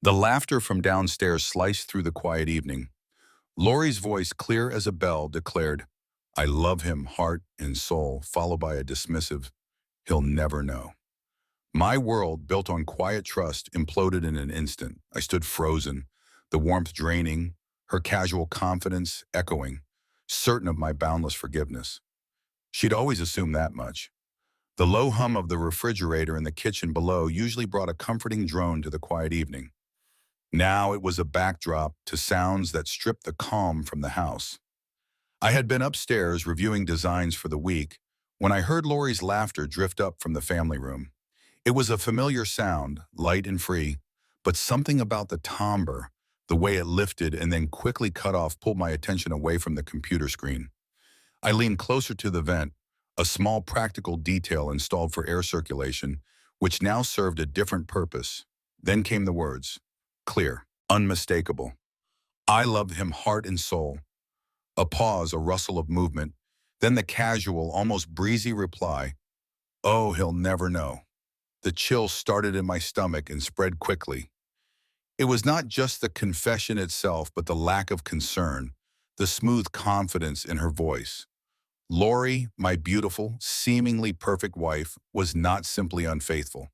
The laughter from downstairs sliced through the quiet evening. Laurie's voice, clear as a bell, declared, "I love him, heart and soul," followed by a dismissive, "He'll never know." My world, built on quiet trust, imploded in an instant. I stood frozen, the warmth draining, her casual confidence echoing, certain of my boundless forgiveness. She'd always assumed that much. The low hum of the refrigerator in the kitchen below usually brought a comforting drone to the quiet evening. Now it was a backdrop to sounds that stripped the calm from the house. I had been upstairs reviewing designs for the week when I heard Laurie's laughter drift up from the family room. It was a familiar sound, light and free, but something about the timbre, the way it lifted and then quickly cut off, pulled my attention away from the computer screen. I leaned closer to the vent, a small practical detail installed for air circulation, which now served a different purpose. Then came the words, clear, unmistakable. "I love him, heart and soul." A pause, a rustle of movement, then the casual, almost breezy reply, "Oh, he'll never know." The chill started in my stomach and spread quickly. It was not just the confession itself, but the lack of concern, the smooth confidence in her voice. Laurie, my beautiful, seemingly perfect wife, was not simply unfaithful.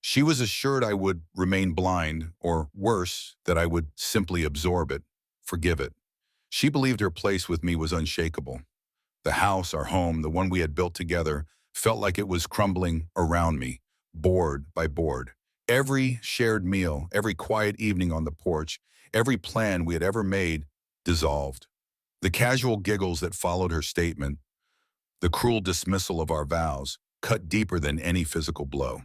She was assured I would remain blind, or worse, that I would simply absorb it, forgive it. She believed her place with me was unshakable. The house, our home, the one we had built together, felt like it was crumbling around me, board by board. Every shared meal, every quiet evening on the porch, every plan we had ever made dissolved. The casual giggles that followed her statement, the cruel dismissal of our vows, cut deeper than any physical blow.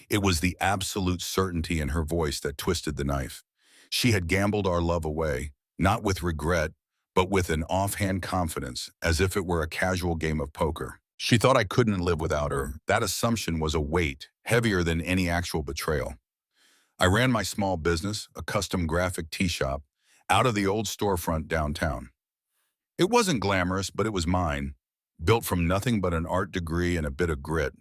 It was the absolute certainty in her voice that twisted the knife. She had gambled our love away, not with regret, but with an offhand confidence, as if it were a casual game of poker. She thought I couldn't live without her. That assumption was a weight, heavier than any actual betrayal. I ran my small business, a custom graphic tee shop, out of the old storefront downtown. It wasn't glamorous, but it was mine, built from nothing but an art degree and a bit of grit.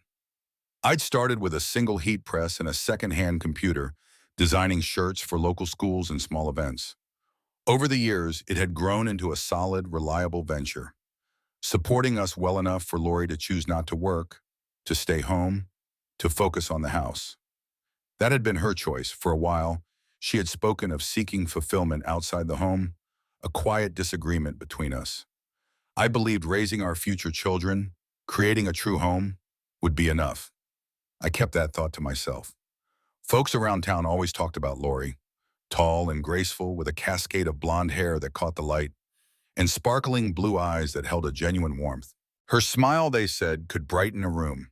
I'd started with a single heat press and a second-hand computer, designing shirts for local schools and small events. Over the years, it had grown into a solid, reliable venture, supporting us well enough for Laurie to choose not to work, to stay home, to focus on the house. That had been her choice. For a while, she had spoken of seeking fulfillment outside the home, a quiet disagreement between us. I believed raising our future children, creating a true home, would be enough. I kept that thought to myself. Folks around town always talked about Laurie, tall and graceful with a cascade of blonde hair that caught the light, and sparkling blue eyes that held a genuine warmth. Her smile, they said, could brighten a room.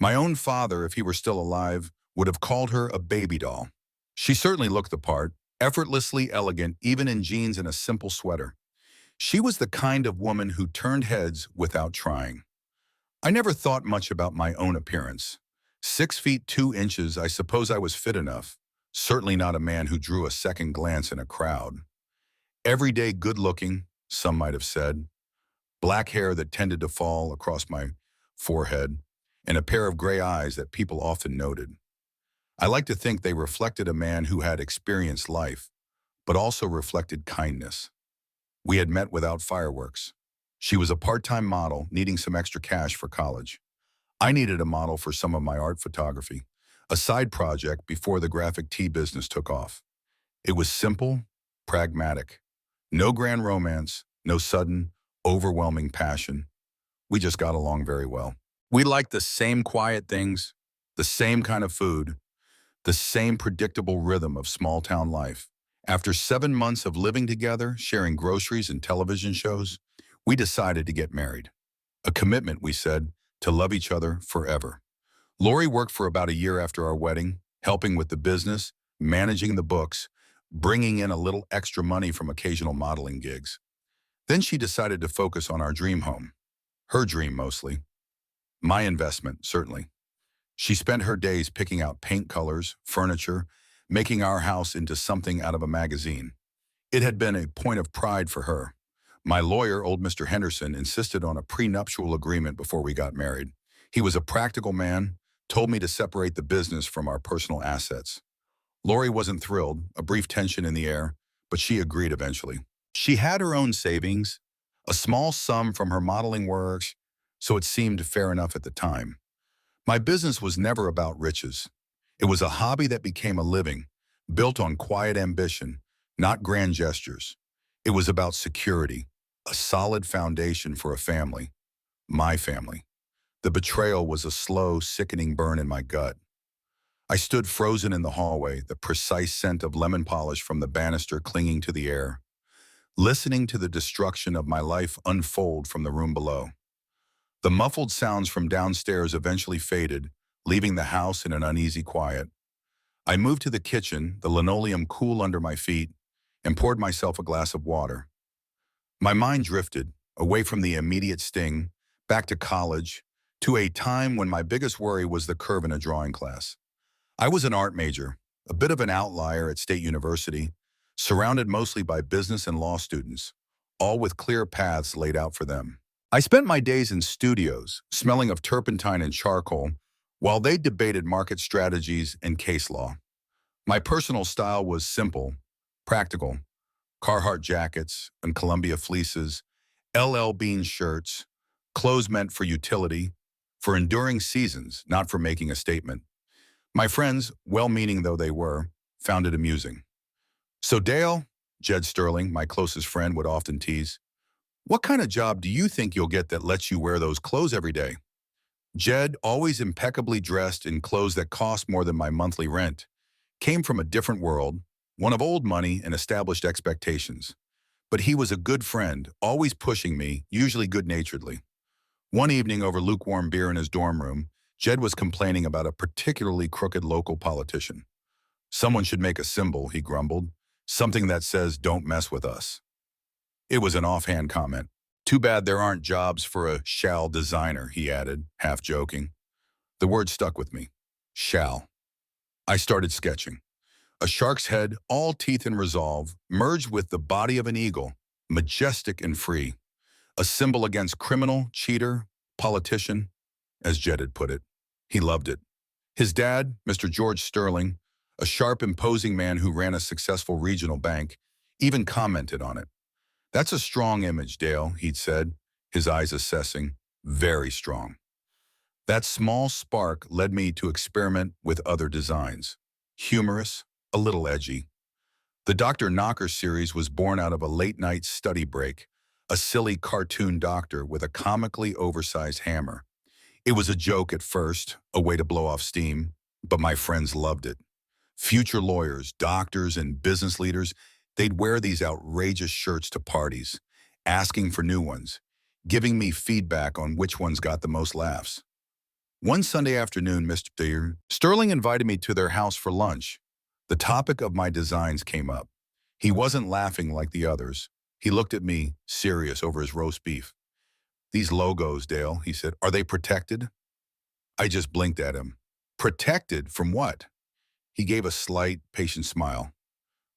My own father, if he were still alive, would have called her a baby doll. She certainly looked the part, effortlessly elegant, even in jeans and a simple sweater. She was the kind of woman who turned heads without trying. I never thought much about my own appearance. 6 feet 2 inches, I suppose I was fit enough. Certainly not a man who drew a second glance in a crowd. Everyday good-looking, some might have said. Black hair that tended to fall across my forehead, and a pair of gray eyes that people often noted. I like to think they reflected a man who had experienced life, but also reflected kindness. We had met without fireworks. She was a part-time model needing some extra cash for college. I needed a model for some of my art photography, a side project before the graphic tee business took off. It was simple, pragmatic. No grand romance, no sudden, overwhelming passion. We just got along very well. We liked the same quiet things, the same kind of food, the same predictable rhythm of small-town life. After 7 months of living together, sharing groceries and television shows, we decided to get married. A commitment, we said, to love each other forever. Laurie worked for about a year after our wedding, helping with the business, managing the books, bringing in a little extra money from occasional modeling gigs. Then she decided to focus on our dream home. Her dream, mostly. My investment, certainly. She spent her days picking out paint colors, furniture, making our house into something out of a magazine. It had been a point of pride for her. My lawyer, old Mr. Henderson, insisted on a prenuptial agreement before we got married. He was a practical man, told me to separate the business from our personal assets. Lori wasn't thrilled, a brief tension in the air, but she agreed eventually. She had her own savings, a small sum from her modeling work, so it seemed fair enough at the time. My business was never about riches. It was a hobby that became a living, built on quiet ambition, not grand gestures. It was about security, a solid foundation for a family, my family. The betrayal was a slow, sickening burn in my gut. I stood frozen in the hallway, the precise scent of lemon polish from the banister clinging to the air, listening to the destruction of my life unfold from the room below. The muffled sounds from downstairs eventually faded, leaving the house in an uneasy quiet. I moved to the kitchen, the linoleum cool under my feet, and poured myself a glass of water. My mind drifted, away from the immediate sting, back to college, to a time when my biggest worry was the curve in a drawing class. I was an art major, a bit of an outlier at State University, surrounded mostly by business and law students, all with clear paths laid out for them. I spent my days in studios, smelling of turpentine and charcoal, while they debated market strategies and case law. My personal style was simple, practical: Carhartt jackets and Columbia fleeces, LL Bean shirts, clothes meant for utility, for enduring seasons, not for making a statement. My friends, well-meaning though they were, found it amusing. "So Dale," Jed Sterling, my closest friend, would often tease, "what kind of job do you think you'll get that lets you wear those clothes every day?" Jed, always impeccably dressed in clothes that cost more than my monthly rent, came from a different world, one of old money and established expectations. But he was a good friend, always pushing me, usually good-naturedly. One evening over lukewarm beer in his dorm room, Jed was complaining about a particularly crooked local politician. "Someone should make a symbol," he grumbled, "something that says, 'Don't mess with us.'" It was an offhand comment. "Too bad there aren't jobs for a shall designer," he added, half joking. The word stuck with me. Shall. I started sketching. A shark's head, all teeth and resolve, merged with the body of an eagle, majestic and free. A symbol against criminal, cheater, politician, as Jed had put it. He loved it. His dad, Mr. George Sterling, a sharp, imposing man who ran a successful regional bank, even commented on it. "That's a strong image, Dale," he'd said, his eyes assessing. "Very strong." That small spark led me to experiment with other designs. Humorous, a little edgy. The Dr. Knocker series was born out of a late-night study break, a silly cartoon doctor with a comically oversized hammer. It was a joke at first, a way to blow off steam, but my friends loved it. Future lawyers, doctors, and business leaders, they'd wear these outrageous shirts to parties, asking for new ones, giving me feedback on which ones got the most laughs. One Sunday afternoon, Mr. Sterling invited me to their house for lunch. The topic of my designs came up. He wasn't laughing like the others. He looked at me, serious over his roast beef. "These logos, Dale," he said, "are they protected?" I just blinked at him. "Protected from what?" He gave a slight, patient smile.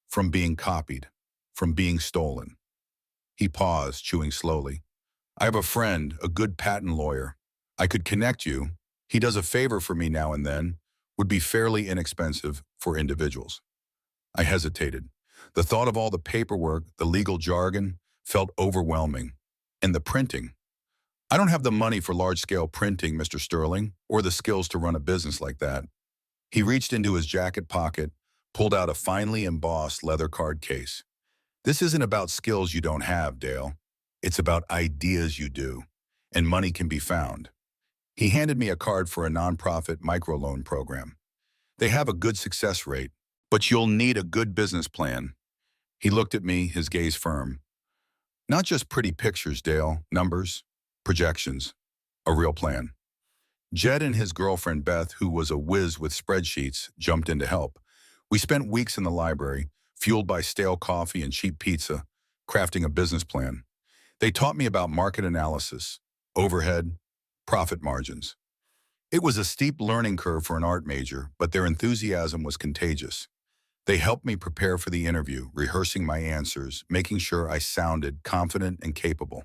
"From being copied, from being stolen." He paused, chewing slowly. "I have a friend, a good patent lawyer. I could connect you. He does a favor for me now and then, would be fairly inexpensive for individuals." I hesitated. The thought of all the paperwork, the legal jargon, felt overwhelming. And the printing. "I don't have the money for large-scale printing, Mr. Sterling, or the skills to run a business like that." He reached into his jacket pocket, pulled out a finely embossed leather card case. "This isn't about skills you don't have, Dale. It's about ideas you do, and money can be found." He handed me a card for a nonprofit microloan program. "They have a good success rate, but you'll need a good business plan." He looked at me, his gaze firm. "Not just pretty pictures, Dale. Numbers, projections, a real plan." Jed and his girlfriend Beth, who was a whiz with spreadsheets, jumped in to help. We spent weeks in the library, fueled by stale coffee and cheap pizza, crafting a business plan. They taught me about market analysis, overhead, profit margins. It was a steep learning curve for an art major, but their enthusiasm was contagious. They helped me prepare for the interview, rehearsing my answers, making sure I sounded confident and capable.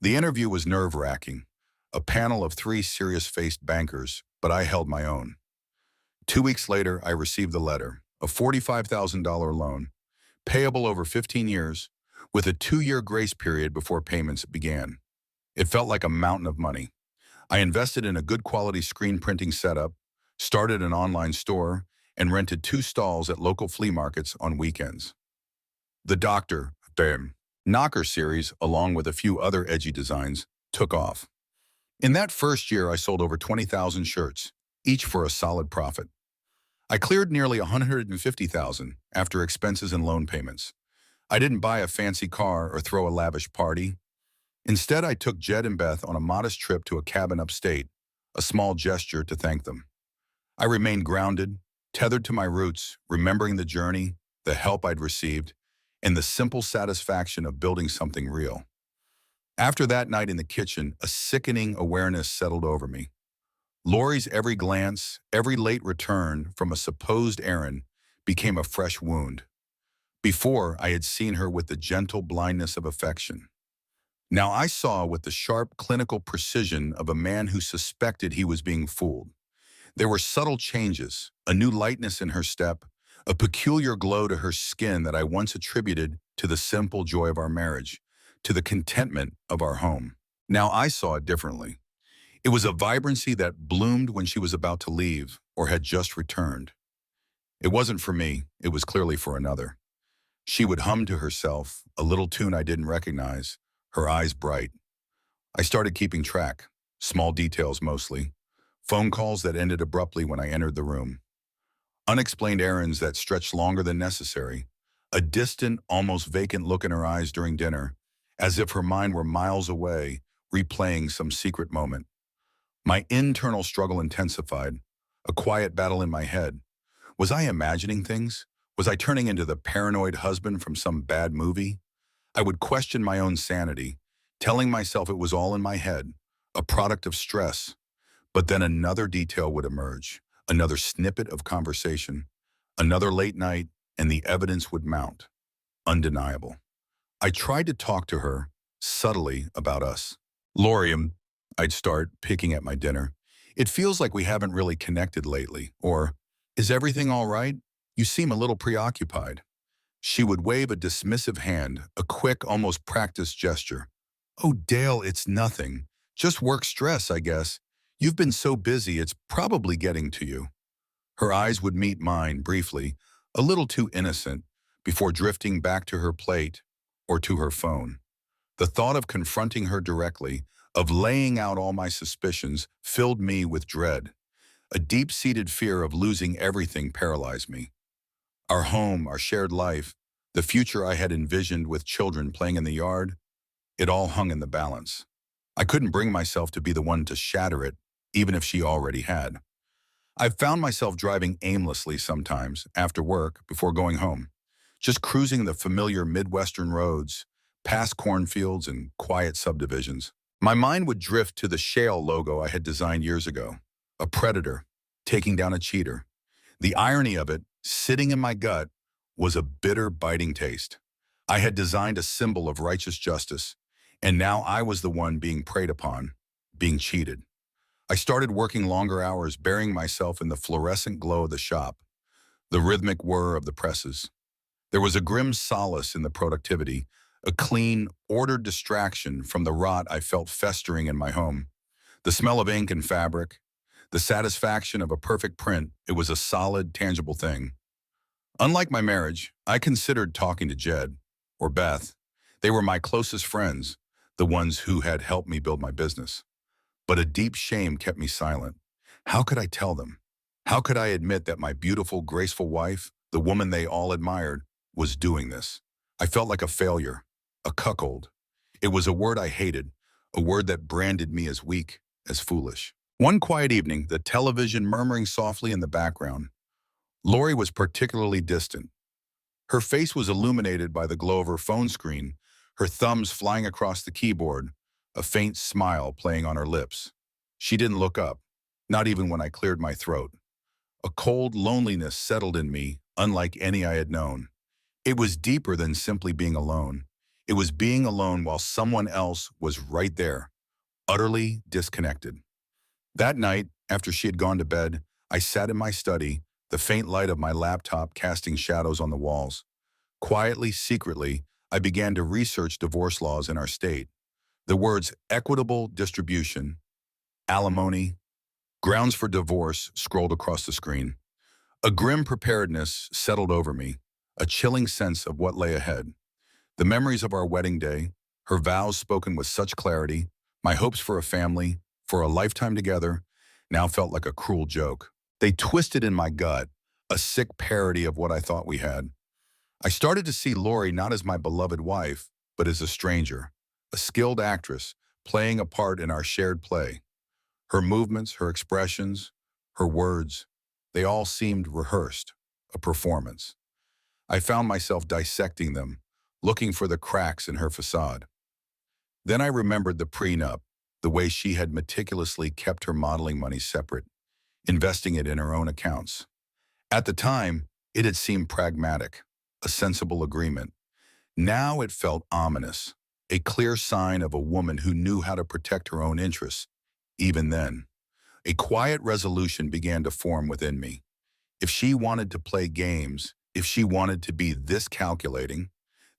The interview was nerve-wracking, a panel of 3 serious-faced bankers, but I held my own. 2 weeks later, I received the letter, a $45,000 loan, payable over 15 years, with a 2-year grace period before payments began. It felt like a mountain of money. I invested in a good quality screen printing setup, started an online store, and rented 2 stalls at local flea markets on weekends. The Doctor, Bam, Knocker series, along with a few other edgy designs, took off. In that first year, I sold over 20,000 shirts, each for a solid profit. I cleared nearly 150,000 after expenses and loan payments. I didn't buy a fancy car or throw a lavish party. Instead, I took Jed and Beth on a modest trip to a cabin upstate, a small gesture to thank them. I remained grounded, tethered to my roots, remembering the journey, the help I'd received, and the simple satisfaction of building something real. After that night in the kitchen, a sickening awareness settled over me. Lori's every glance, every late return from a supposed errand became a fresh wound. Before, I had seen her with the gentle blindness of affection. Now I saw with the sharp clinical precision of a man who suspected he was being fooled. There were subtle changes, a new lightness in her step, a peculiar glow to her skin that I once attributed to the simple joy of our marriage, to the contentment of our home. Now I saw it differently. It was a vibrancy that bloomed when she was about to leave or had just returned. It wasn't for me, it was clearly for another. She would hum to herself, a little tune I didn't recognize, her eyes bright. I started keeping track, small details mostly, phone calls that ended abruptly when I entered the room, unexplained errands that stretched longer than necessary, a distant, almost vacant look in her eyes during dinner, as if her mind were miles away, replaying some secret moment. My internal struggle intensified, a quiet battle in my head. Was I imagining things? Was I turning into the paranoid husband from some bad movie? I would question my own sanity, telling myself it was all in my head, a product of stress. But then another detail would emerge, another snippet of conversation, another late night, and the evidence would mount, undeniable. I tried to talk to her, subtly, about us. Lori, I'd start, picking at my dinner. It feels like we haven't really connected lately. Or, is everything all right? You seem a little preoccupied. She would wave a dismissive hand, a quick, almost practiced gesture. Oh, Dale, it's nothing. Just work stress, I guess. You've been so busy, it's probably getting to you. Her eyes would meet mine briefly, a little too innocent, before drifting back to her plate or to her phone. The thought of confronting her directly, of laying out all my suspicions, filled me with dread. A deep-seated fear of losing everything paralyzed me. Our home, our shared life, the future I had envisioned with children playing in the yard, it all hung in the balance. I couldn't bring myself to be the one to shatter it, even if she already had. I've found myself driving aimlessly sometimes after work before going home, just cruising the familiar Midwestern roads, past cornfields and quiet subdivisions. My mind would drift to the shale logo I had designed years ago, a predator taking down a cheater. The irony of it, sitting in my gut, was a bitter, biting taste. I had designed a symbol of righteous justice, and now I was the one being preyed upon, being cheated. I started working longer hours, burying myself in the fluorescent glow of the shop, the rhythmic whir of the presses. There was a grim solace in the productivity, a clean, ordered distraction from the rot I felt festering in my home. The smell of ink and fabric, the satisfaction of a perfect print, it was a solid, tangible thing. Unlike my marriage, I considered talking to Jed, or Beth. They were my closest friends, the ones who had helped me build my business. But a deep shame kept me silent. How could I tell them? How could I admit that my beautiful, graceful wife, the woman they all admired, was doing this? I felt like a failure, a cuckold. It was a word I hated, a word that branded me as weak, as foolish. One quiet evening, the television murmuring softly in the background. Lori was particularly distant. Her face was illuminated by the glow of her phone screen, her thumbs flying across the keyboard, a faint smile playing on her lips. She didn't look up, not even when I cleared my throat. A cold loneliness settled in me, unlike any I had known. It was deeper than simply being alone. It was being alone while someone else was right there, utterly disconnected. That night, after she had gone to bed, I sat in my study, the faint light of my laptop casting shadows on the walls. Quietly, secretly, I began to research divorce laws in our state. The words equitable distribution, alimony, grounds for divorce scrolled across the screen. A grim preparedness settled over me, a chilling sense of what lay ahead. The memories of our wedding day, her vows spoken with such clarity, my hopes for a family, for a lifetime together, now felt like a cruel joke. They twisted in my gut, a sick parody of what I thought we had. I started to see Lori not as my beloved wife, but as a stranger, a skilled actress playing a part in our shared play. Her movements, her expressions, her words, they all seemed rehearsed, a performance. I found myself dissecting them, looking for the cracks in her facade. Then I remembered the prenup, the way she had meticulously kept her modeling money separate, investing it in her own accounts. At the time, it had seemed pragmatic, a sensible agreement. Now it felt ominous, a clear sign of a woman who knew how to protect her own interests. Even then, a quiet resolution began to form within me. If she wanted to play games, if she wanted to be this calculating,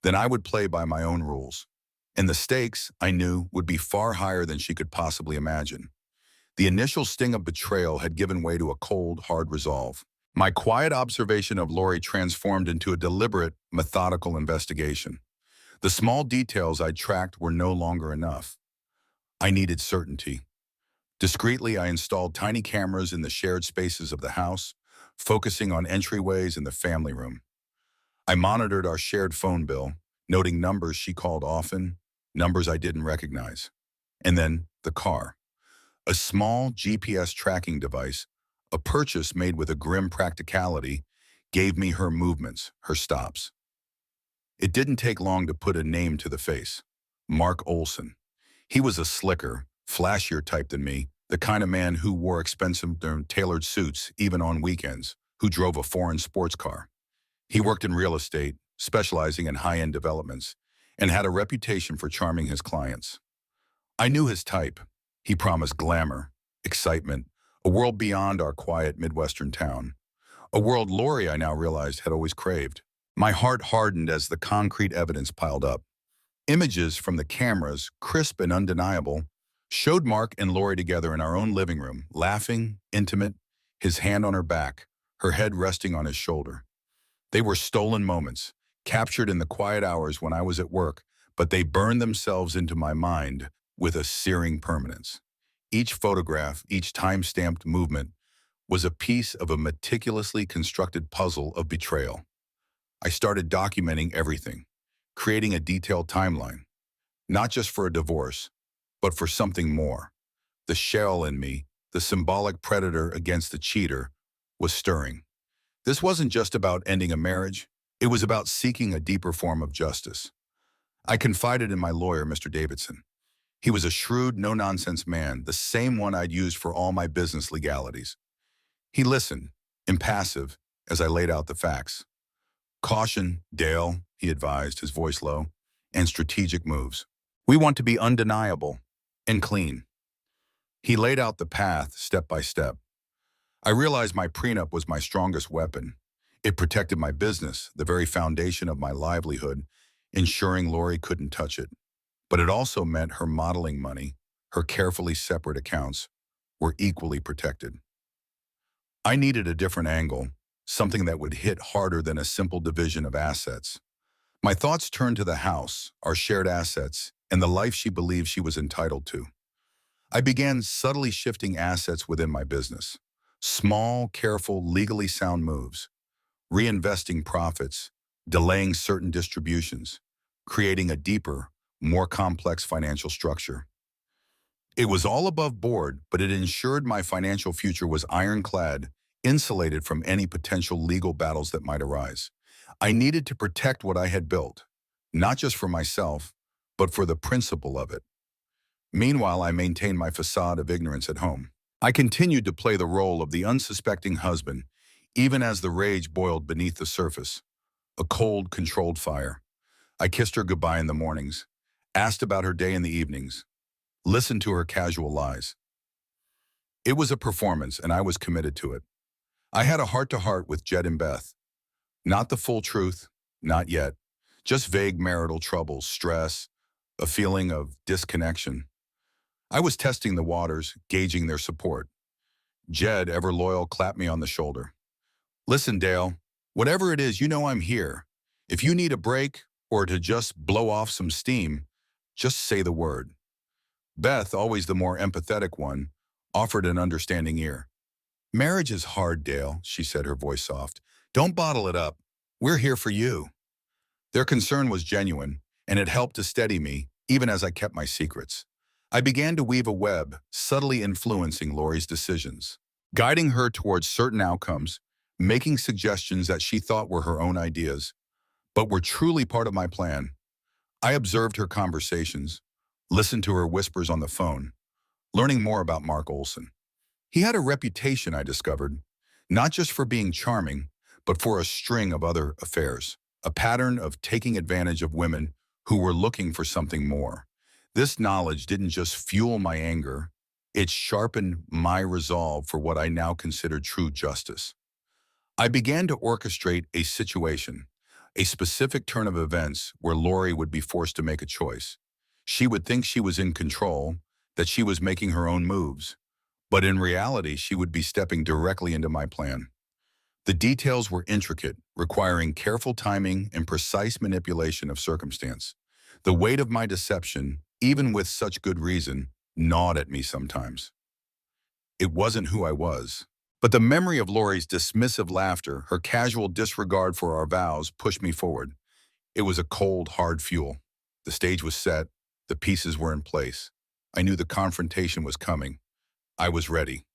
then I would play by my own rules. And the stakes, I knew, would be far higher than she could possibly imagine. The initial sting of betrayal had given way to a cold, hard resolve. My quiet observation of Lori transformed into a deliberate, methodical investigation. The small details I'd tracked were no longer enough. I needed certainty. Discreetly, I installed tiny cameras in the shared spaces of the house, focusing on entryways in the family room. I monitored our shared phone bill, noting numbers she called often, numbers I didn't recognize. And then the car. A small GPS tracking device, a purchase made with a grim practicality, gave me her movements, her stops. It didn't take long to put a name to the face. Mark Olson. He was a slicker, flashier type than me, the kind of man who wore expensive, tailored suits even on weekends, who drove a foreign sports car. He worked in real estate, specializing in high-end developments, and had a reputation for charming his clients. I knew his type. He promised glamour, excitement, a world beyond our quiet Midwestern town. A world Lori, I now realized, had always craved. My heart hardened as the concrete evidence piled up. Images from the cameras, crisp and undeniable, showed Mark and Lori together in our own living room, laughing, intimate, his hand on her back, her head resting on his shoulder. They were stolen moments, captured in the quiet hours when I was at work, but they burned themselves into my mind with a searing permanence. Each photograph, each time-stamped movement, was a piece of a meticulously constructed puzzle of betrayal. I started documenting everything, creating a detailed timeline, not just for a divorce, but for something more. The shell in me, the symbolic predator against the cheater, was stirring. This wasn't just about ending a marriage, it was about seeking a deeper form of justice. I confided in my lawyer, Mr. Davidson. He was a shrewd, no-nonsense man, the same one I'd used for all my business legalities. He listened, impassive, as I laid out the facts. Caution, Dale, he advised, his voice low, and strategic moves. We want to be undeniable and clean. He laid out the path step by step. I realized my prenup was my strongest weapon. It protected my business, the very foundation of my livelihood, ensuring Lori couldn't touch it. But it also meant her modeling money, her carefully separate accounts, were equally protected. I needed a different angle, something that would hit harder than a simple division of assets. My thoughts turned to the house, our shared assets, and the life she believed she was entitled to. I began subtly shifting assets within my business. Small, careful, legally sound moves. Reinvesting profits, delaying certain distributions, creating a deeper, more complex financial structure. It was all above board, but it ensured my financial future was ironclad, insulated from any potential legal battles that might arise. I needed to protect what I had built, not just for myself, but for the principle of it. Meanwhile, I maintained my facade of ignorance at home. I continued to play the role of the unsuspecting husband, even as the rage boiled beneath the surface. A cold, controlled fire. I kissed her goodbye in the mornings, asked about her day in the evenings, listened to her casual lies. It was a performance, and I was committed to it. I had a heart-to-heart with Jed and Beth. Not the full truth, not yet. Just vague marital troubles, stress, a feeling of disconnection. I was testing the waters, gauging their support. Jed, ever loyal, clapped me on the shoulder. Listen, Dale, whatever it is, you know I'm here. If you need a break or to just blow off some steam, just say the word. Beth, always the more empathetic one, offered an understanding ear. Marriage is hard, Dale, she said, her voice soft. Don't bottle it up. We're here for you. Their concern was genuine, and it helped to steady me, even as I kept my secrets. I began to weave a web, subtly influencing Lori's decisions, guiding her towards certain outcomes, making suggestions that she thought were her own ideas, but were truly part of my plan. I observed her conversations, listened to her whispers on the phone, learning more about Mark Olson. He had a reputation, I discovered, not just for being charming, but for a string of other affairs, a pattern of taking advantage of women who were looking for something more. This knowledge didn't just fuel my anger, it sharpened my resolve for what I now considered true justice. I began to orchestrate a situation, a specific turn of events where Lori would be forced to make a choice. She would think she was in control, that she was making her own moves, but in reality, she would be stepping directly into my plan. The details were intricate, requiring careful timing and precise manipulation of circumstance. The weight of my deception, even with such good reason, gnawed at me sometimes. It wasn't who I was. But the memory of Lori's dismissive laughter, her casual disregard for our vows, pushed me forward. It was a cold, hard fuel. The stage was set. The pieces were in place. I knew the confrontation was coming. I was ready.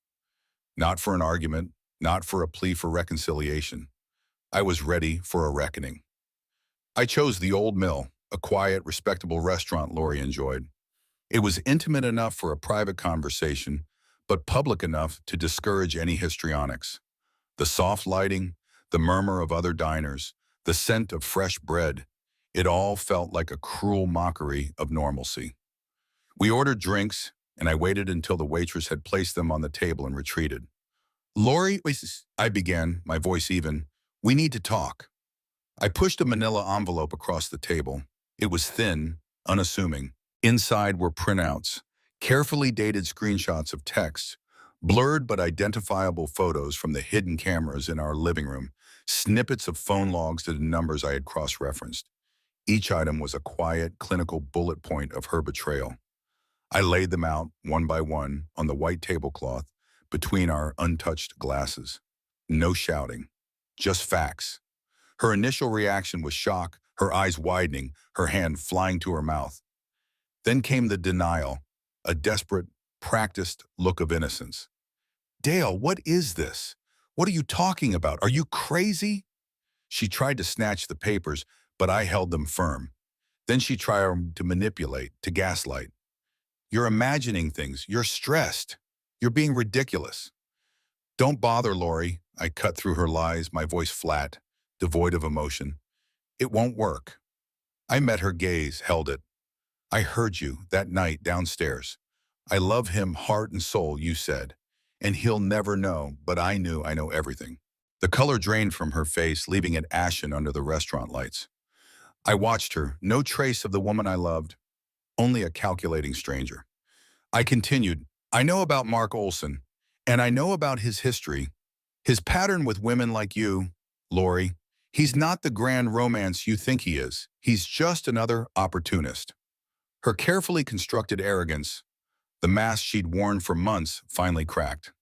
Not for an argument, not for a plea for reconciliation. I was ready for a reckoning. I chose the Old Mill, a quiet, respectable restaurant Lori enjoyed. It was intimate enough for a private conversation, but public enough to discourage any histrionics. The soft lighting, the murmur of other diners, the scent of fresh bread, it all felt like a cruel mockery of normalcy. We ordered drinks, and I waited until the waitress had placed them on the table and retreated. Lori, I began, my voice even, we need to talk. I pushed a manila envelope across the table. It was thin, unassuming. Inside were printouts, carefully dated screenshots of texts, blurred but identifiable photos from the hidden cameras in our living room, snippets of phone logs to the numbers I had cross-referenced. Each item was a quiet, clinical bullet point of her betrayal. I laid them out, one by one, on the white tablecloth between our untouched glasses. No shouting, just facts. Her initial reaction was shock, her eyes widening, her hand flying to her mouth. Then came the denial, a desperate, practiced look of innocence. Dale, what is this? What are you talking about? Are you crazy? She tried to snatch the papers, but I held them firm. Then she tried to manipulate, to gaslight. You're imagining things. You're stressed. You're being ridiculous. Don't bother, Lori. I cut through her lies, my voice flat, devoid of emotion. It won't work. I met her gaze, held it. I heard you that night downstairs. I love him heart and soul, you said. And he'll never know, but I know everything. The color drained from her face, leaving it ashen under the restaurant lights. I watched her, no trace of the woman I loved, only a calculating stranger. I continued, I know about Mark Olson, and I know about his history, his pattern with women like you, Lori. He's not the grand romance you think he is. He's just another opportunist. Her carefully constructed arrogance, the mask she'd worn for months, finally cracked.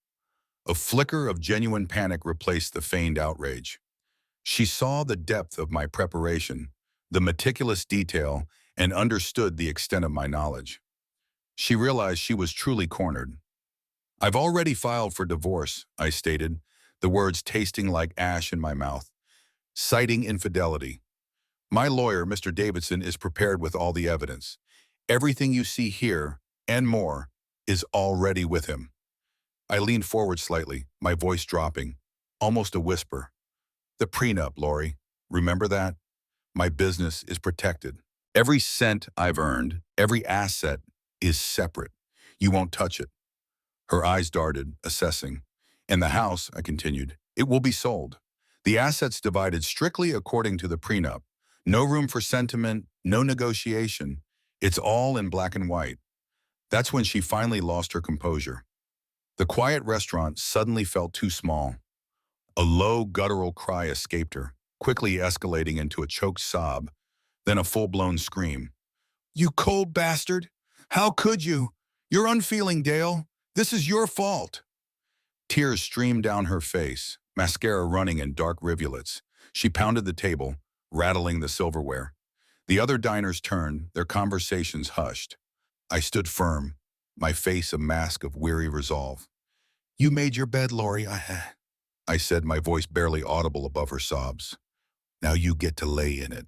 A flicker of genuine panic replaced the feigned outrage. She saw the depth of my preparation, the meticulous detail, and understood the extent of my knowledge. She realized she was truly cornered. I've already filed for divorce, I stated, the words tasting like ash in my mouth, citing infidelity. My lawyer, Mr. Davidson, is prepared with all the evidence. Everything you see here, and more, is already with him. I leaned forward slightly, my voice dropping, almost a whisper. The prenup, Lori. Remember that? My business is protected. Every cent I've earned, every asset is separate. You won't touch it. Her eyes darted, assessing. And the house, I continued, It will be sold. The assets divided strictly according to the prenup. No room for sentiment, no negotiation. It's all in black and white. That's when she finally lost her composure. The quiet restaurant suddenly felt too small. A low, guttural cry escaped her, quickly escalating into a choked sob, then a full-blown scream. "You cold bastard! How could you? You're unfeeling, Dale. This is your fault." Tears streamed down her face, mascara running in dark rivulets. She pounded the table, rattling the silverware. The other diners turned, their conversations hushed. I stood firm, my face a mask of weary resolve. "You made your bed, Lori," I said, my voice barely audible above her sobs. "Now you get to lay in it."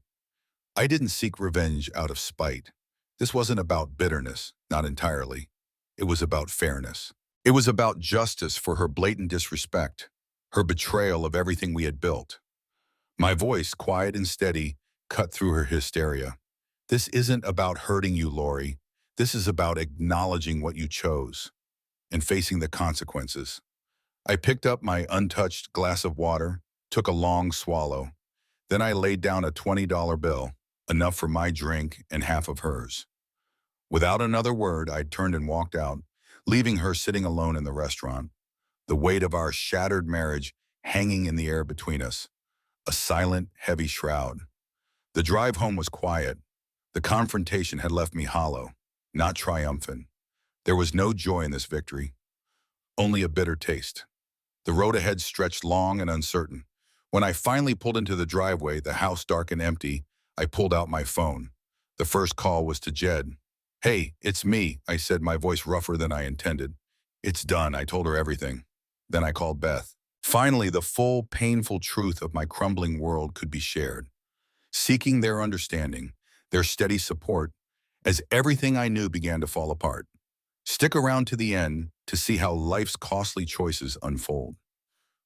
I didn't seek revenge out of spite. This wasn't about bitterness, not entirely. It was about fairness. It was about justice for her blatant disrespect, her betrayal of everything we had built. My voice, quiet and steady, cut through her hysteria. "This isn't about hurting you, Lori. This is about acknowledging what you chose and facing the consequences." I picked up my untouched glass of water, took a long swallow. Then I laid down a $20 bill, enough for my drink and half of hers. Without another word, I turned and walked out, leaving her sitting alone in the restaurant, the weight of our shattered marriage hanging in the air between us, a silent, heavy shroud. The drive home was quiet. The confrontation had left me hollow, not triumphant. There was no joy in this victory, only a bitter taste. The road ahead stretched long and uncertain. When I finally pulled into the driveway, the house dark and empty, I pulled out my phone. The first call was to Jed. "Hey, it's me," I said, my voice rougher than I intended. "It's done," I told her everything. Then I called Beth. Finally, the full, painful truth of my crumbling world could be shared. Seeking their understanding, their steady support, as everything I knew began to fall apart. Stick around to the end to see how life's costly choices unfold.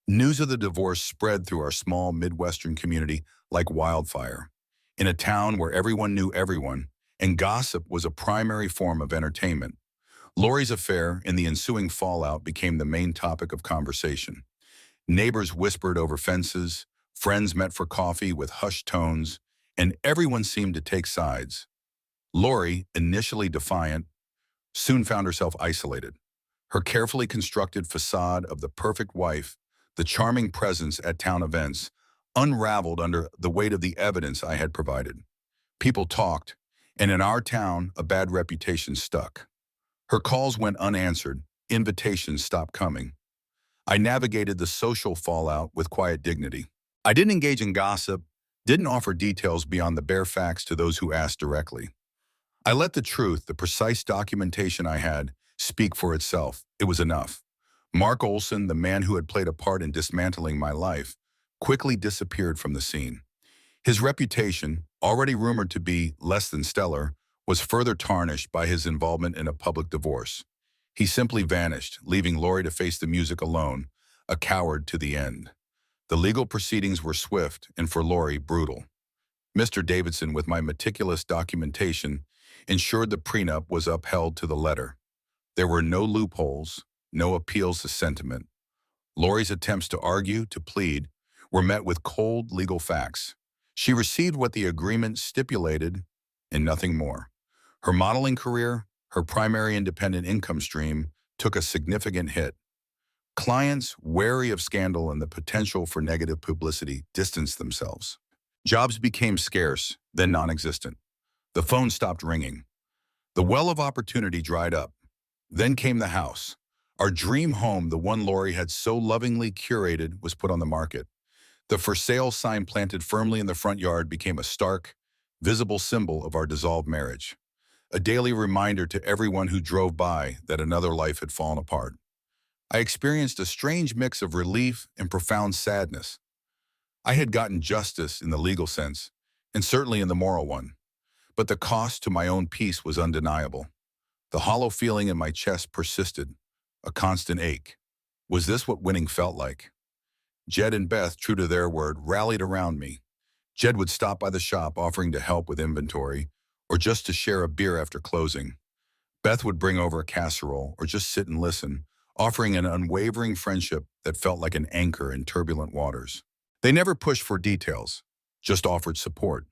News of the divorce spread through our small Midwestern community like wildfire. In a town where everyone knew everyone, and gossip was a primary form of entertainment, Lori's affair and the ensuing fallout became the main topic of conversation. Neighbors whispered over fences, friends met for coffee with hushed tones, and everyone seemed to take sides. Lori, initially defiant, soon found herself isolated. Her carefully constructed facade of the perfect wife, the charming presence at town events, unraveled under the weight of the evidence I had provided. People talked, and in our town, a bad reputation stuck. Her calls went unanswered, invitations stopped coming. I navigated the social fallout with quiet dignity. I didn't engage in gossip, didn't offer details beyond the bare facts to those who asked directly. I let the truth, the precise documentation I had, speak for itself. It was enough. Mark Olson, the man who had played a part in dismantling my life, quickly disappeared from the scene. His reputation, already rumored to be less than stellar, was further tarnished by his involvement in a public divorce. He simply vanished, leaving Lori to face the music alone, a coward to the end. The legal proceedings were swift and, for Lori, brutal. Mr. Davidson, with my meticulous documentation, ensured the prenup was upheld to the letter. There were no loopholes, no appeals to sentiment. Lori's attempts to argue, to plead, were met with cold legal facts. She received what the agreement stipulated and nothing more. Her modeling career, her primary independent income stream, took a significant hit. Clients, wary of scandal and the potential for negative publicity, distanced themselves. Jobs became scarce, then non-existent. The phone stopped ringing. The well of opportunity dried up. Then came the house. Our dream home, the one Lori had so lovingly curated, was put on the market. The for sale sign planted firmly in the front yard became a stark, visible symbol of our dissolved marriage. A daily reminder to everyone who drove by that another life had fallen apart. I experienced a strange mix of relief and profound sadness. I had gotten justice in the legal sense, and certainly in the moral one. But the cost to my own peace was undeniable. The hollow feeling in my chest persisted, a constant ache. Was this what winning felt like? Jed and Beth, true to their word, rallied around me. Jed would stop by the shop offering to help with inventory, or just to share a beer after closing. Beth would bring over a casserole or just sit and listen, offering an unwavering friendship that felt like an anchor in turbulent waters. They never pushed for details, just offered support.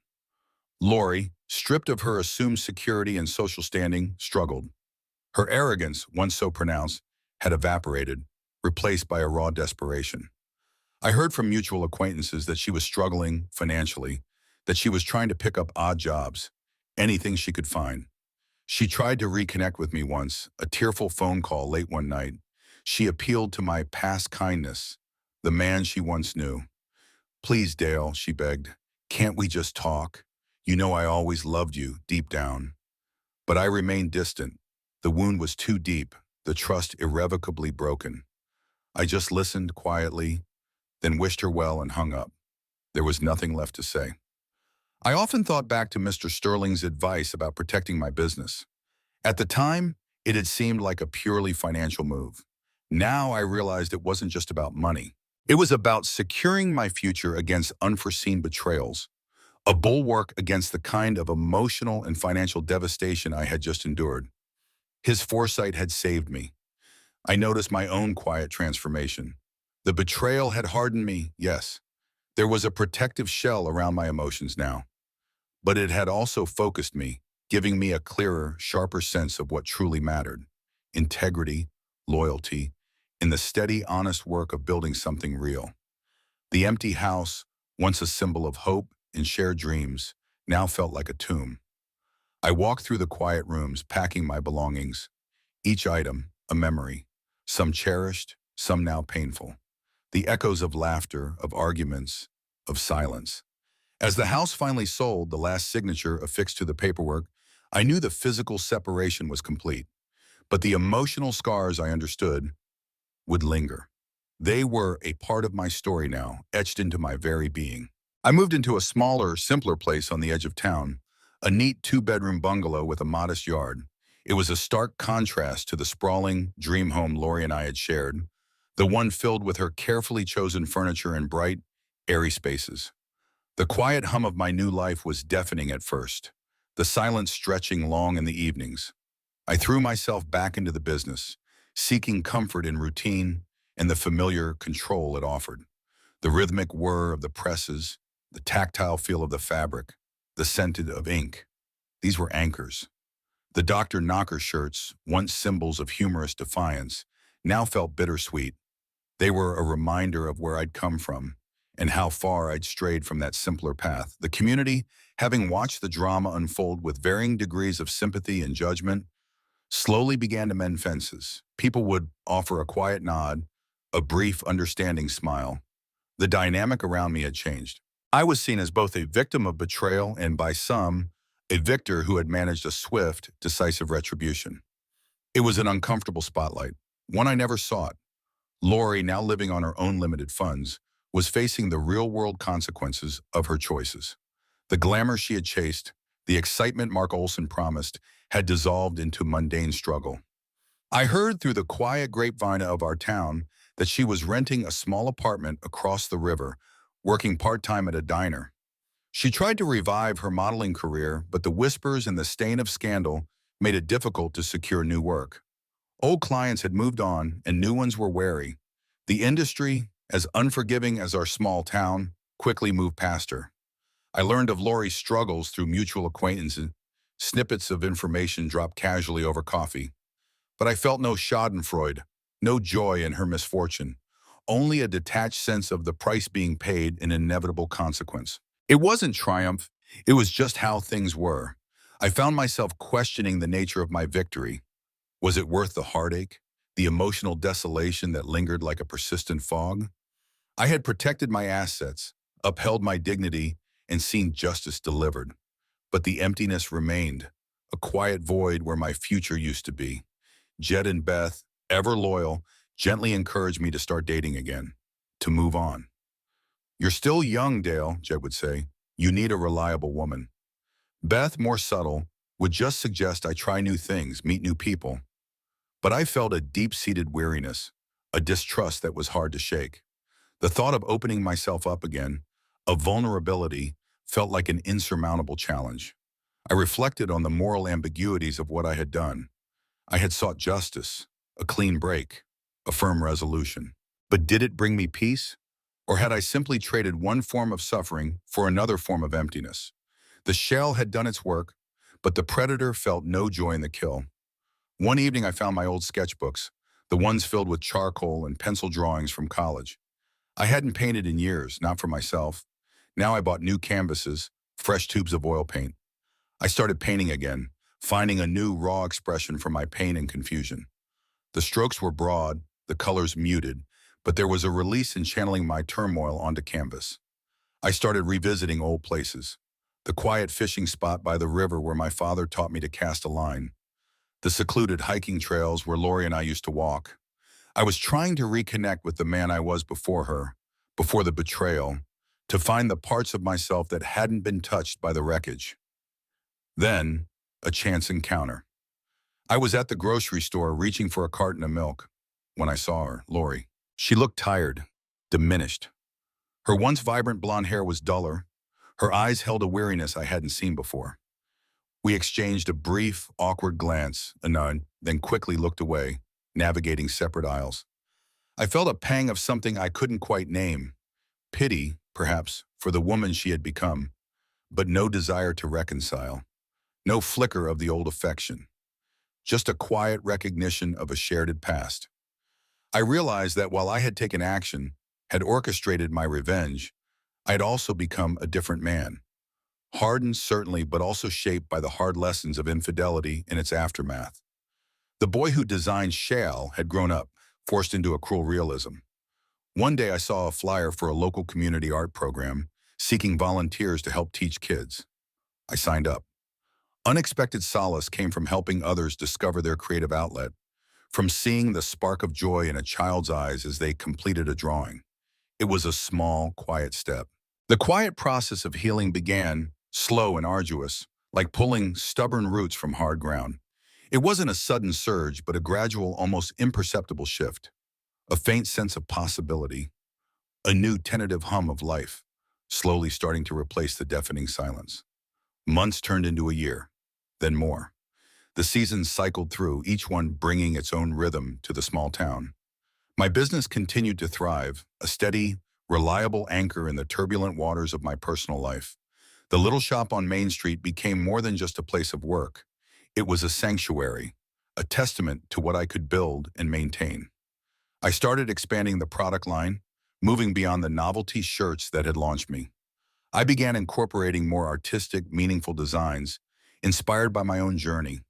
Lori, stripped of her assumed security and social standing, struggled. Her arrogance, once so pronounced, had evaporated, replaced by a raw desperation. I heard from mutual acquaintances that she was struggling financially, that she was trying to pick up odd jobs, anything she could find. She tried to reconnect with me once, a tearful phone call late one night. She appealed to my past kindness, the man she once knew. "Please, Dale," she begged, "can't we just talk? You know I always loved you, deep down." But I remained distant. The wound was too deep, the trust irrevocably broken. I just listened quietly, then wished her well and hung up. There was nothing left to say. I often thought back to Mr. Sterling's advice about protecting my business. At the time, it had seemed like a purely financial move. Now I realized it wasn't just about money. It was about securing my future against unforeseen betrayals, a bulwark against the kind of emotional and financial devastation I had just endured. His foresight had saved me. I noticed my own quiet transformation. The betrayal had hardened me, yes. There was a protective shell around my emotions now. But it had also focused me, giving me a clearer, sharper sense of what truly mattered: integrity, loyalty, in the steady, honest work of building something real. The empty house, once a symbol of hope and shared dreams, now felt like a tomb. I walked through the quiet rooms, packing my belongings, each item a memory, some cherished, some now painful. The echoes of laughter, of arguments, of silence. As the house finally sold, the last signature affixed to the paperwork, I knew the physical separation was complete, but the emotional scars, I understood, would linger. They were a part of my story now, etched into my very being. I moved into a smaller, simpler place on the edge of town, a neat two-bedroom bungalow with a modest yard. It was a stark contrast to the sprawling dream home Lori and I had shared, the one filled with her carefully chosen furniture and bright, airy spaces. The quiet hum of my new life was deafening at first, the silence stretching long in the evenings. I threw myself back into the business, seeking comfort in routine and the familiar control it offered. The rhythmic whir of the presses, the tactile feel of the fabric, the scent of ink. These were anchors. The Dr. Knocker shirts, once symbols of humorous defiance, now felt bittersweet. They were a reminder of where I'd come from and how far I'd strayed from that simpler path. The community, having watched the drama unfold with varying degrees of sympathy and judgment, slowly began to mend fences. People would offer a quiet nod, a brief, understanding smile. The dynamic around me had changed. I was seen as both a victim of betrayal and, by some, a victor who had managed a swift, decisive retribution. It was an uncomfortable spotlight, one I never sought. Lori, now living on her own limited funds, was facing the real-world consequences of her choices. The glamour she had chased, the excitement Mark Olson promised, had dissolved into mundane struggle. I heard through the quiet grapevine of our town that she was renting a small apartment across the river, working part-time at a diner. She tried to revive her modeling career, but the whispers and the stain of scandal made it difficult to secure new work. Old clients had moved on, and new ones were wary. The industry, as unforgiving as our small town, quickly moved past her. I learned of Lori's struggles through mutual acquaintances, snippets of information dropped casually over coffee. But I felt no schadenfreude, no joy in her misfortune, only a detached sense of the price being paid and inevitable consequence. It wasn't triumph, it was just how things were. I found myself questioning the nature of my victory. Was it worth the heartache, the emotional desolation that lingered like a persistent fog? I had protected my assets, upheld my dignity, and seen justice delivered. But the emptiness remained, a quiet void where my future used to be. Jed and Beth, ever loyal, gently encouraged me to start dating again, to move on. "You're still young, Dale," Jed would say. "You need a reliable woman." Beth, more subtle, would just suggest I try new things, meet new people. But I felt a deep-seated weariness, a distrust that was hard to shake. The thought of opening myself up again, of vulnerability, felt like an insurmountable challenge. I reflected on the moral ambiguities of what I had done. I had sought justice, a clean break, a firm resolution. But did it bring me peace? Or had I simply traded one form of suffering for another form of emptiness? The shell had done its work, but the predator felt no joy in the kill. One evening I found my old sketchbooks, the ones filled with charcoal and pencil drawings from college. I hadn't painted in years, not for myself. Now I bought new canvases, fresh tubes of oil paint. I started painting again, finding a new raw expression for my pain and confusion. The strokes were broad, the colors muted, but there was a release in channeling my turmoil onto canvas. I started revisiting old places. The quiet fishing spot by the river where my father taught me to cast a line. The secluded hiking trails where Lori and I used to walk. I was trying to reconnect with the man I was before her, before the betrayal, to find the parts of myself that hadn't been touched by the wreckage. Then, a chance encounter. I was at the grocery store reaching for a carton of milk when I saw her, Lori. She looked tired, diminished. Her once vibrant blonde hair was duller. Her eyes held a weariness I hadn't seen before. We exchanged a brief, awkward glance, a nod, then quickly looked away, navigating separate aisles. I felt a pang of something I couldn't quite name. Pity, perhaps, for the woman she had become, but no desire to reconcile. No flicker of the old affection. Just a quiet recognition of a shared past. I realized that while I had taken action, had orchestrated my revenge, I had also become a different man. Hardened, certainly, but also shaped by the hard lessons of infidelity and its aftermath. The boy who designed Shale had grown up, forced into a cruel realism. One day I saw a flyer for a local community art program, seeking volunteers to help teach kids. I signed up. Unexpected solace came from helping others discover their creative outlet, from seeing the spark of joy in a child's eyes as they completed a drawing. It was a small, quiet step. The quiet process of healing began, slow and arduous, like pulling stubborn roots from hard ground. It wasn't a sudden surge, but a gradual, almost imperceptible shift. A faint sense of possibility, a new tentative hum of life, slowly starting to replace the deafening silence. Months turned into a year, then more. The seasons cycled through, each one bringing its own rhythm to the small town. My business continued to thrive, a steady, reliable anchor in the turbulent waters of my personal life. The little shop on Main Street became more than just a place of work. It was a sanctuary, a testament to what I could build and maintain. I started expanding the product line, moving beyond the novelty shirts that had launched me. I began incorporating more artistic, meaningful designs, inspired by my own journey.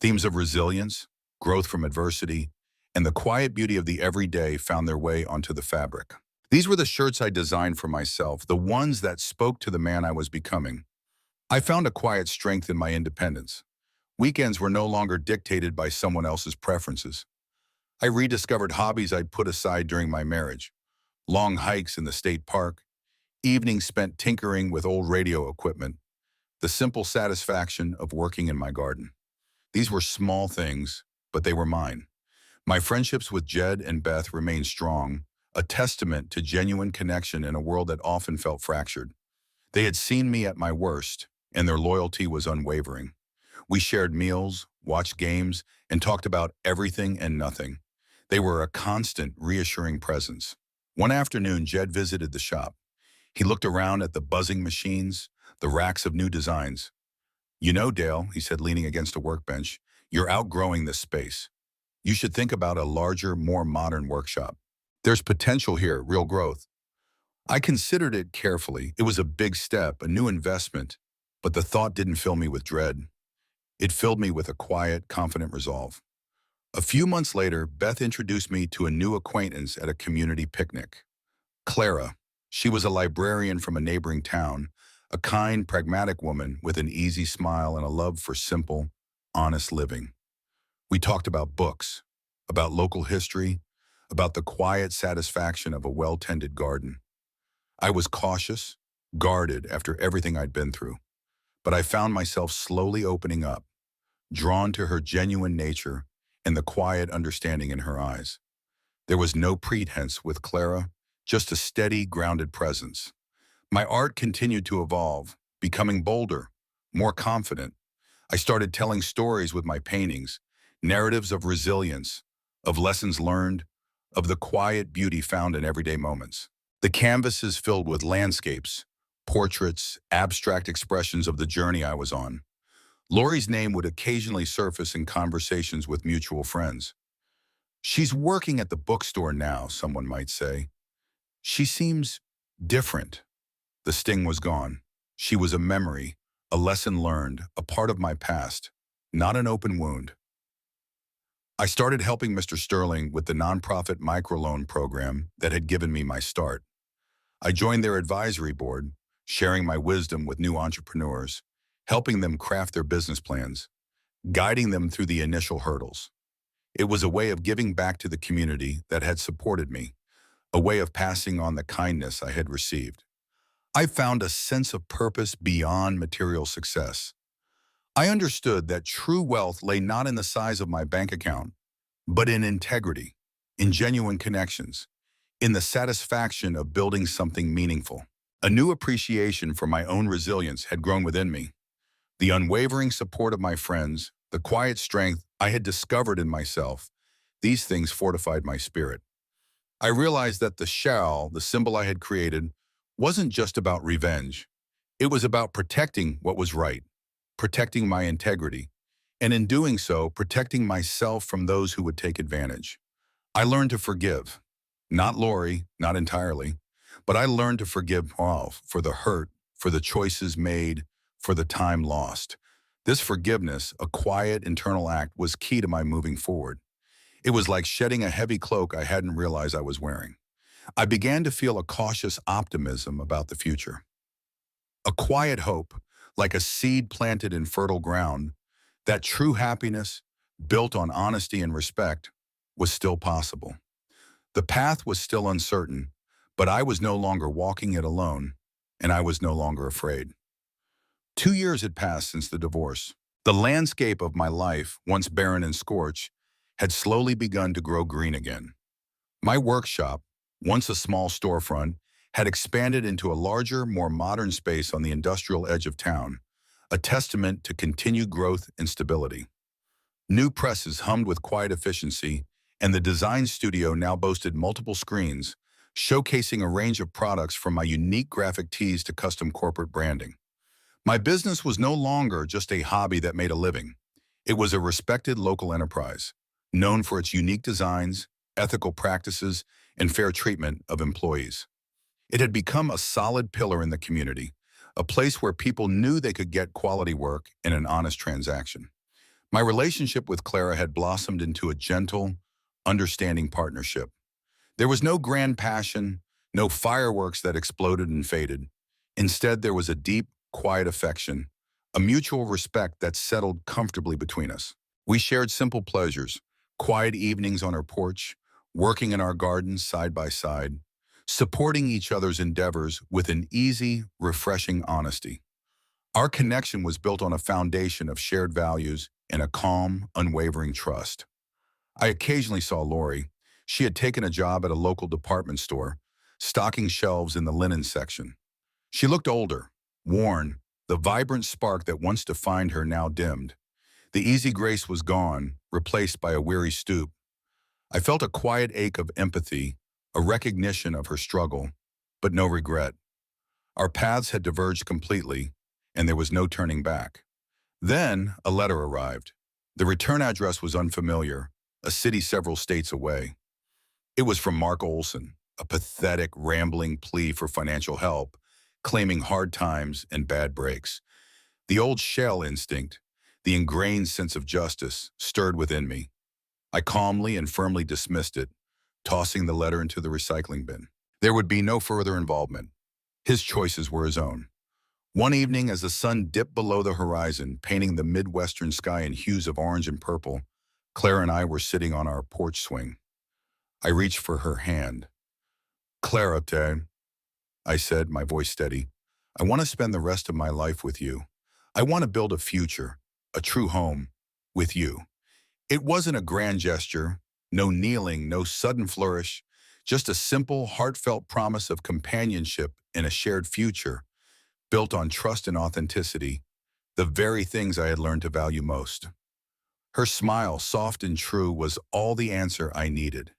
Themes of resilience, growth from adversity, and the quiet beauty of the everyday found their way onto the fabric. These were the shirts I designed for myself, the ones that spoke to the man I was becoming. I found a quiet strength in my independence. Weekends were no longer dictated by someone else's preferences. I rediscovered hobbies I'd put aside during my marriage. Long hikes in the state park, evenings spent tinkering with old radio equipment, the simple satisfaction of working in my garden. These were small things, but they were mine. My friendships with Jed and Beth remained strong, a testament to genuine connection in a world that often felt fractured. They had seen me at my worst, and their loyalty was unwavering. We shared meals, watched games, and talked about everything and nothing. They were a constant, reassuring presence. One afternoon, Jed visited the shop. He looked around at the buzzing machines, the racks of new designs. "You know, Dale," he said, leaning against a workbench, "you're outgrowing this space. You should think about a larger, more modern workshop. There's potential here, real growth." I considered it carefully. It was a big step, a new investment, but the thought didn't fill me with dread. It filled me with a quiet, confident resolve. A few months later, Beth introduced me to a new acquaintance at a community picnic. Clara. She was a librarian from a neighboring town, a kind, pragmatic woman with an easy smile and a love for simple, honest living. We talked about books, about local history, about the quiet satisfaction of a well-tended garden. I was cautious, guarded after everything I'd been through, but I found myself slowly opening up, drawn to her genuine nature and the quiet understanding in her eyes. There was no pretense with Clara, just a steady, grounded presence. My art continued to evolve, becoming bolder, more confident. I started telling stories with my paintings, narratives of resilience, of lessons learned, of the quiet beauty found in everyday moments. The canvas is filled with landscapes, portraits, abstract expressions of the journey I was on. Lori's name would occasionally surface in conversations with mutual friends. She's working at the bookstore now, someone might say. She seems different. The sting was gone. She was a memory, a lesson learned, a part of my past, not an open wound. I started helping Mr. Sterling with the nonprofit microloan program that had given me my start. I joined their advisory board, sharing my wisdom with new entrepreneurs, helping them craft their business plans, guiding them through the initial hurdles. It was a way of giving back to the community that had supported me, a way of passing on the kindness I had received. I found a sense of purpose beyond material success. I understood that true wealth lay not in the size of my bank account, but in integrity, in genuine connections, in the satisfaction of building something meaningful. A new appreciation for my own resilience had grown within me. The unwavering support of my friends, the quiet strength I had discovered in myself, these things fortified my spirit. I realized that the shell, the symbol I had created, wasn't just about revenge. It was about protecting what was right, protecting my integrity, and in doing so, protecting myself from those who would take advantage. I learned to forgive. Not Lori, not entirely, but I learned to forgive all for the hurt, for the choices made, for the time lost. This forgiveness, a quiet internal act, was key to my moving forward. It was like shedding a heavy cloak I hadn't realized I was wearing. I began to feel a cautious optimism about the future. A quiet hope, like a seed planted in fertile ground, that true happiness, built on honesty and respect, was still possible. The path was still uncertain, but I was no longer walking it alone, and I was no longer afraid. 2 years had passed since the divorce. The landscape of my life, once barren and scorched, had slowly begun to grow green again. My workshop, once a small storefront, had expanded into a larger, more modern space on the industrial edge of town, a testament to continued growth and stability. New presses hummed with quiet efficiency, and the design studio now boasted multiple screens, showcasing a range of products from my unique graphic tees to custom corporate branding. My business was no longer just a hobby that made a living. It was a respected local enterprise, known for its unique designs, ethical practices, and fair treatment of employees. It had become a solid pillar in the community, a place where people knew they could get quality work in an honest transaction. My relationship with Clara had blossomed into a gentle, understanding partnership. There was no grand passion, no fireworks that exploded and faded. Instead, there was a deep, quiet affection, a mutual respect that settled comfortably between us. We shared simple pleasures, quiet evenings on her porch, working in our gardens side by side, supporting each other's endeavors with an easy, refreshing honesty. Our connection was built on a foundation of shared values and a calm, unwavering trust. I occasionally saw Lori. She had taken a job at a local department store, stocking shelves in the linen section. She looked older, worn, the vibrant spark that once defined her now dimmed. The easy grace was gone, replaced by a weary stoop. I felt a quiet ache of empathy, a recognition of her struggle, but no regret. Our paths had diverged completely, and there was no turning back. Then a letter arrived. The return address was unfamiliar, a city several states away. It was from Mark Olson, a pathetic, rambling plea for financial help, claiming hard times and bad breaks. The old shell instinct, the ingrained sense of justice, stirred within me. I calmly and firmly dismissed it, tossing the letter into the recycling bin. There would be no further involvement. His choices were his own. One evening, as the sun dipped below the horizon, painting the Midwestern sky in hues of orange and purple, Claire and I were sitting on our porch swing. I reached for her hand. "Clara, I said, my voice steady. "I want to spend the rest of my life with you. I want to build a future, a true home, with you." It wasn't a grand gesture, no kneeling, no sudden flourish, just a simple, heartfelt promise of companionship in a shared future, built on trust and authenticity, the very things I had learned to value most. Her smile, soft and true, was all the answer I needed.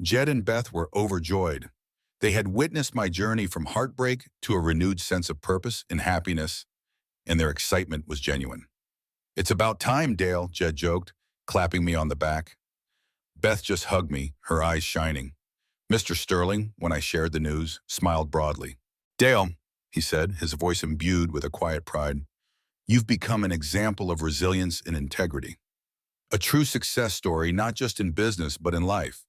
Jed and Beth were overjoyed. They had witnessed my journey from heartbreak to a renewed sense of purpose and happiness, and their excitement was genuine. "It's about time, Dale," Jed joked, clapping me on the back. Beth just hugged me, her eyes shining. Mr. Sterling, when I shared the news, smiled broadly. "Dale," he said, his voice imbued with a quiet pride, "you've become an example of resilience and integrity. A true success story, not just in business, but in life."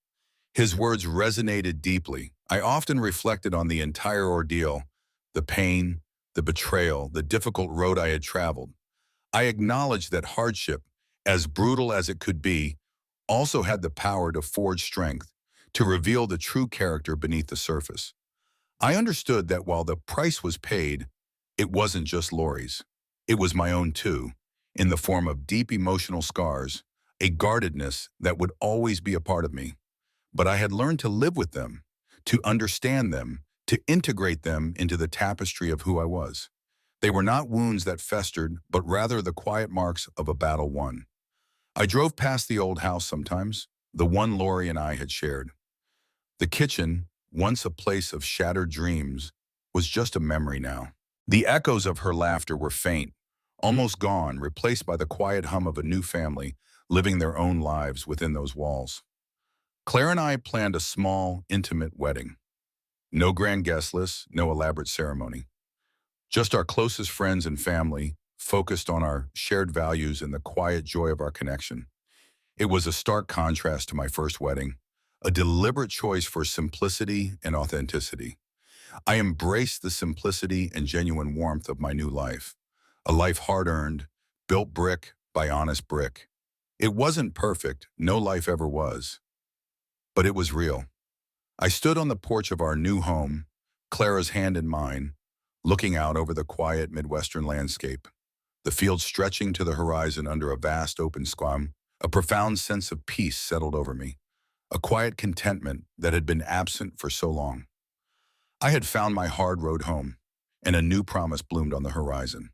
His words resonated deeply. I often reflected on the entire ordeal, the pain, the betrayal, the difficult road I had traveled. I acknowledged that hardship, as brutal as it could be, also had the power to forge strength, to reveal the true character beneath the surface. I understood that while the price was paid, it wasn't just Lori's. It was my own too, in the form of deep emotional scars, a guardedness that would always be a part of me. But I had learned to live with them, to understand them, to integrate them into the tapestry of who I was. They were not wounds that festered, but rather the quiet marks of a battle won. I drove past the old house sometimes, the one Lori and I had shared. The kitchen, once a place of shattered dreams, was just a memory now. The echoes of her laughter were faint, almost gone, replaced by the quiet hum of a new family living their own lives within those walls. Claire and I planned a small, intimate wedding. No grand guest list, no elaborate ceremony. Just our closest friends and family, focused on our shared values and the quiet joy of our connection. It was a stark contrast to my first wedding, a deliberate choice for simplicity and authenticity. I embraced the simplicity and genuine warmth of my new life, a life hard-earned, built brick by honest brick. It wasn't perfect, no life ever was, but it was real. I stood on the porch of our new home, Clara's hand in mine, looking out over the quiet Midwestern landscape, the fields stretching to the horizon under a vast open sky. A profound sense of peace settled over me, a quiet contentment that had been absent for so long. I had found my hard road home, and a new promise bloomed on the horizon.